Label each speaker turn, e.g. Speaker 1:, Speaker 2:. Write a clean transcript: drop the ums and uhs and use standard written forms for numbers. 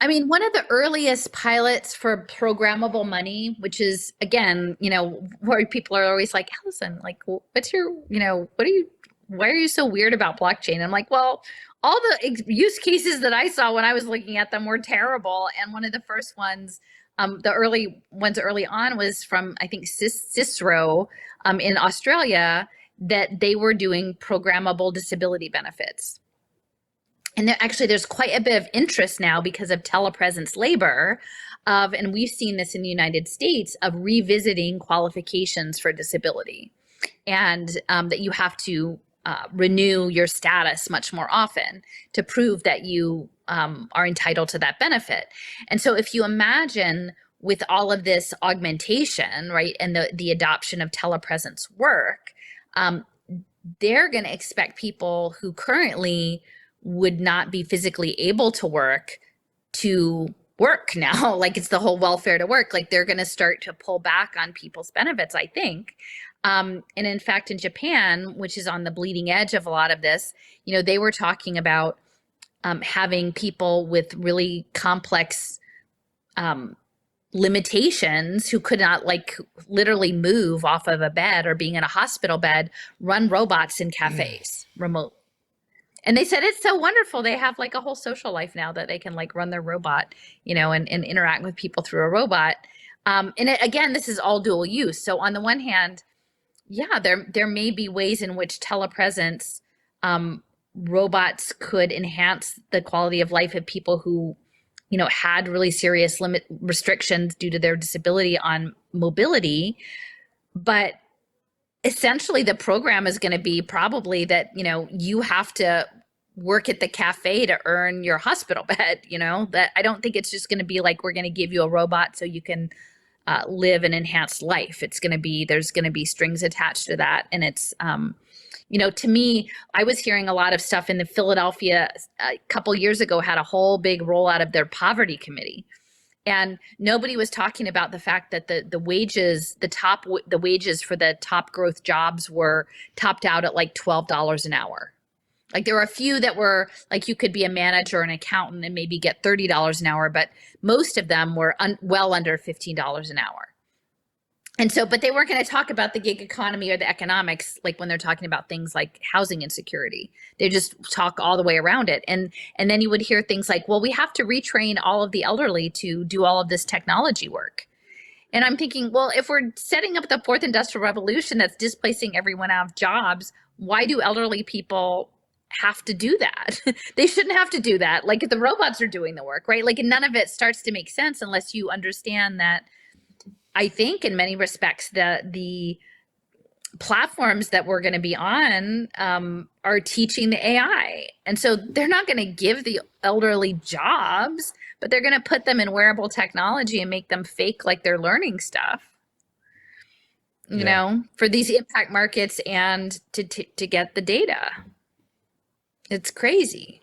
Speaker 1: I mean, one of the earliest pilots for programmable money, which is again, where people are always like, Allison, like, what's your, why are you so weird about blockchain? I'm like, well, all the use cases that I saw when I was looking at them were terrible. And one of the first ones, the early ones early on was from, I think, Cicero in Australia, that they were doing programmable disability benefits. And there's quite a bit of interest now because of telepresence labor and we've seen this in the United States, of revisiting qualifications for disability, and that you have to renew your status much more often to prove that you are entitled to that benefit. And so if you imagine, with all of this augmentation, right, and the adoption of telepresence work, they're going to expect people who currently would not be physically able to work now. Like, it's the whole welfare to work. Like, they're going to start to pull back on people's benefits, I think. And in fact, in Japan, which is on the bleeding edge of a lot of this, they were talking about having people with really complex limitations who could not, like, literally move off of a bed or being in a hospital bed, run robots in cafes remote. And they said it's so wonderful. They have like a whole social life now that they can like run their robot, and interact with people through a robot. And again, this is all dual use. So on the one hand, yeah, there may be ways in which telepresence robots could enhance the quality of life of people who, had really serious limit restrictions due to their disability on mobility. But essentially the program is going to be probably that, you have to work at the cafe to earn your hospital bed, that I don't think it's just going to be like, we're going to give you a robot so you can live an enhanced life. It's going to be, there's going to be strings attached to that. And it's, to me, I was hearing a lot of stuff in the Philadelphia a couple years ago, had a whole big rollout of their poverty committee. And nobody was talking about the fact that the wages for the top growth jobs were topped out at like $12 an hour. Like, there were a few that were like, you could be a manager or an accountant and maybe get $30 an hour, but most of them were well under $15 an hour. And so, but they weren't going to talk about the gig economy or the economics, like when they're talking about things like housing insecurity. They just talk all the way around it. And then you would hear things like, well, we have to retrain all of the elderly to do all of this technology work. And I'm thinking, well, if we're setting up the fourth industrial revolution that's displacing everyone out of jobs, why do elderly people have to do that? They shouldn't have to do that. Like, if the robots are doing the work, right? Like, none of it starts to make sense unless you understand that. I think in many respects that the platforms that we're going to be on are teaching the AI. And so they're not going to give the elderly jobs, but they're going to put them in wearable technology and make them fake like they're learning stuff, for these impact markets and to get the data. It's crazy.